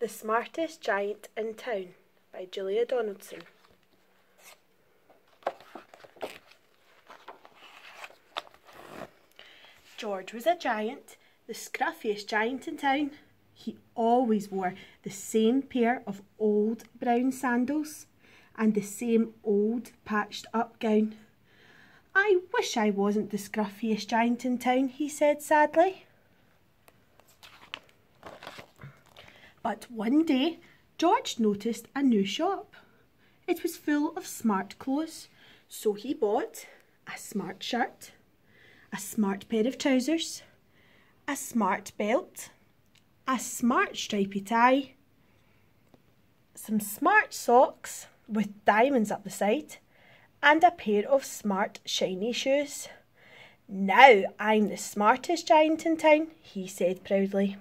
The Smartest Giant in Town by Julia Donaldson. George was a giant, the scruffiest giant in town. He always wore the same pair of old brown sandals and the same old patched up gown. "I wish I wasn't the scruffiest giant in town," he said sadly. But one day, George noticed a new shop. It was full of smart clothes, so he bought a smart shirt, a smart pair of trousers, a smart belt, a smart stripy tie, some smart socks with diamonds up the side, and a pair of smart shiny shoes. "Now I'm the smartest giant in town," he said proudly.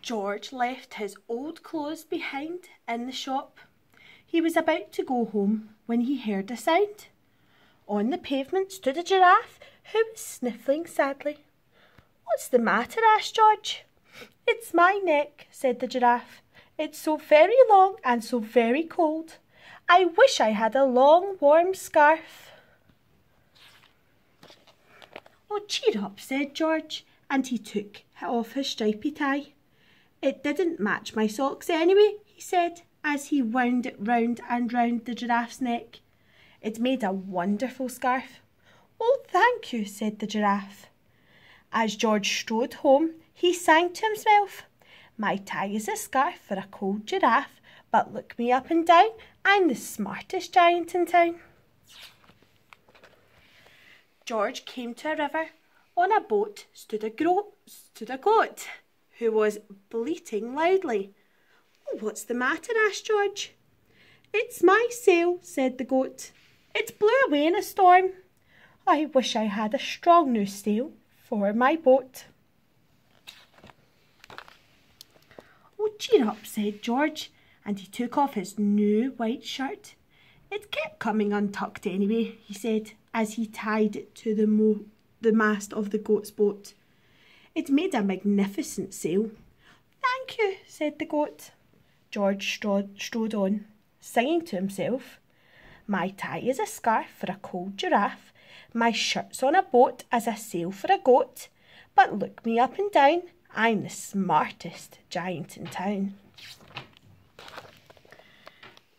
George left his old clothes behind in the shop. He was about to go home when he heard a sound. On the pavement stood a giraffe who was sniffling sadly. "What's the matter?" asked George. "It's my neck," said the giraffe. "It's so very long and so very cold. I wish I had a long warm scarf." "Oh, cheer up," said George, and he took off his stripy tie. "It didn't match my socks anyway," he said, as he wound it round and round the giraffe's neck. It made a wonderful scarf. "Oh, thank you," said the giraffe. As George strode home, he sang to himself, "My tie is a scarf for a cold giraffe, but look me up and down, I'm the smartest giant in town." George came to a river. On a boat stood a goat, who was bleating loudly. "Oh, what's the matter?" asked George. "It's my sail," said the goat. "It blew away in a storm. I wish I had a strong new sail for my boat." "Oh, cheer up," said George, and he took off his new white shirt. "It kept coming untucked anyway," he said, as he tied it to the mast of the goat's boat. It made a magnificent sail. "Thank you," said the goat. George strode on, singing to himself, "My tie is a scarf for a cold giraffe, my shirt's on a boat as a sail for a goat, but look me up and down, I'm the smartest giant in town."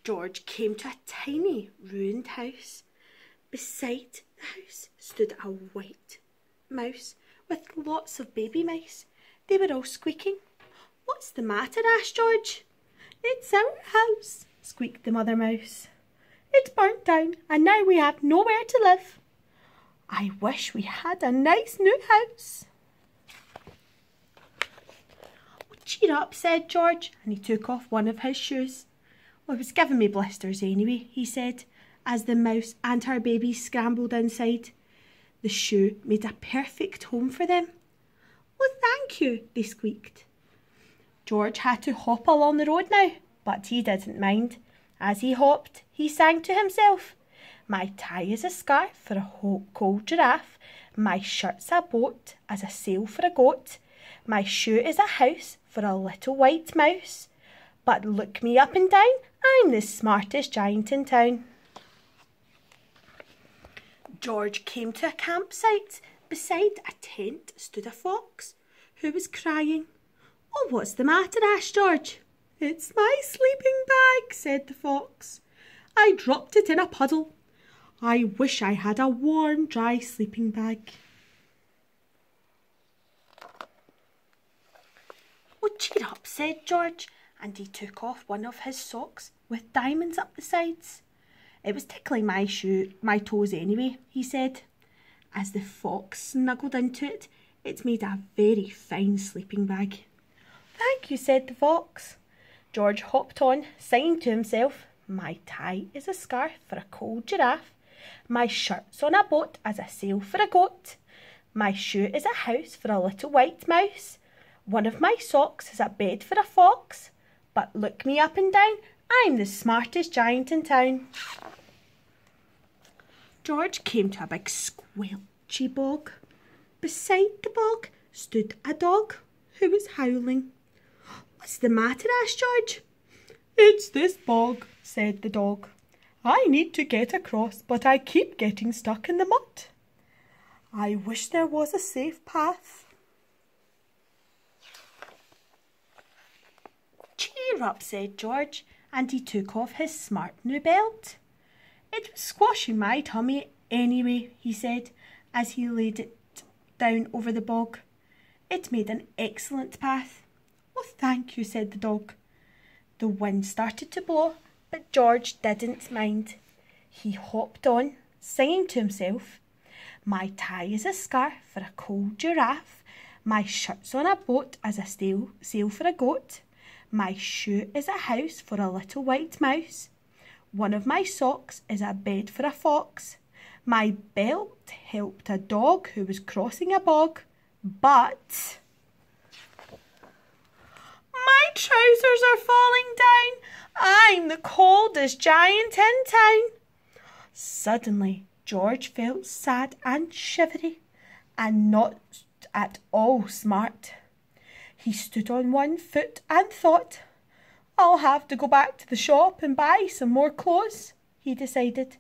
George came to a tiny ruined house. Beside the house stood a white mouse with lots of baby mice. They were all squeaking. "What's the matter?" asked George. "It's our house," squeaked the mother mouse. "It burnt down and now we have nowhere to live. I wish we had a nice new house." "Oh, cheer up," said George, and he took off one of his shoes. "Well, it was giving me blisters anyway," he said, as the mouse and her babies scrambled inside. The shoe made a perfect home for them. "Oh, thank you," they squeaked. George had to hop along the road now, but he didn't mind. As he hopped, he sang to himself, "My tie is a scarf for a cold giraffe, my shirt's a boat as a sail for a goat, my shoe is a house for a little white mouse, but look me up and down, I'm the smartest giant in town." George came to a campsite. Beside a tent stood a fox, who was crying. "Oh, what's the matter?" asked George. "It's my sleeping bag," said the fox. "I dropped it in a puddle. I wish I had a warm, dry sleeping bag." "Oh, cheer up," said George, and he took off one of his socks with diamonds up the sides. "It was tickling my toes anyway," he said. As the fox snuggled into it, it made a very fine sleeping bag. "Thank you," said the fox. George hopped on, singing to himself, "My tie is a scarf for a cold giraffe, my shirt's on a boat as a sail for a goat, my shoe is a house for a little white mouse, one of my socks is a bed for a fox, but look me up and down, I'm the smartest giant in town." George came to a big squelchy bog. Beside the bog stood a dog who was howling. "What's the matter?" asked George. "It's this bog," said the dog. "I need to get across, but I keep getting stuck in the mud. I wish there was a safe path." "Cheer up," said George, and he took off his smart new belt. "It was squashing my tummy anyway," he said, as he laid it down over the bog. "It made an excellent path." "Oh, thank you," said the dog. The wind started to blow, but George didn't mind. He hopped on, singing to himself, "My tie is a scarf for a cold giraffe. My shirt's on a boat as a sail for a goat. My shoe is a house for a little white mouse. One of my socks is a bed for a fox. My belt helped a dog who was crossing a bog. But my trousers are falling down. I'm the coldest giant in town." Suddenly, George felt sad and shivery and not at all smart. He stood on one foot and thought, "I'll have to go back to the shop and buy some more clothes," he decided.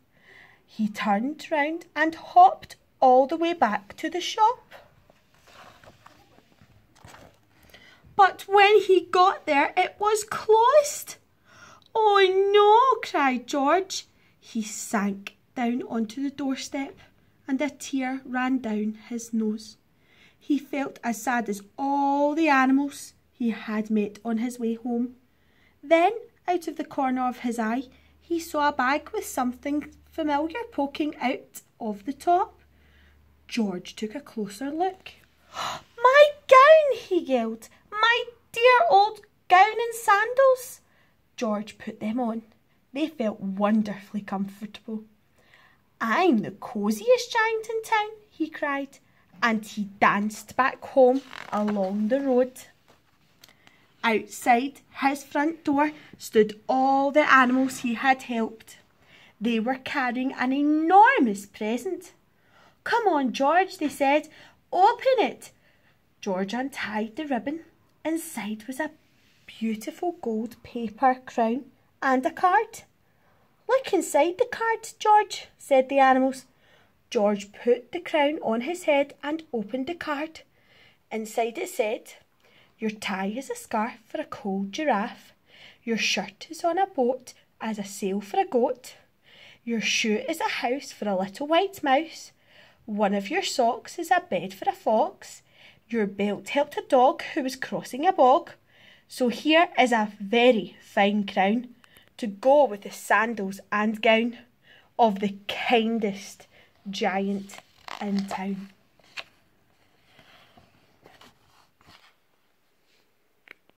He turned round and hopped all the way back to the shop. But when he got there, it was closed. "Oh no," cried George. He sank down onto the doorstep and a tear ran down his nose. He felt as sad as all the animals he had met on his way home. Then, out of the corner of his eye, he saw a bag with something familiar poking out of the top. George took a closer look. "My gown!" he yelled. "My dear old gown and sandals!" George put them on. They felt wonderfully comfortable. "I'm the cosiest giant in town," he cried, and he danced back home along the road. Outside his front door stood all the animals he had helped. They were carrying an enormous present. "Come on, George," they said. "Open it." George untied the ribbon. Inside was a beautiful gold paper crown and a card. "Look inside the card, George," said the animals. George put the crown on his head and opened the card. Inside it said, "Your tie is a scarf for a cold giraffe. Your shirt is on a boat as a sail for a goat. Your shoe is a house for a little white mouse. One of your socks is a bed for a fox. Your belt helped a dog who was crossing a bog. So here is a very fine crown to go with the sandals and gown of the kindest giant in town."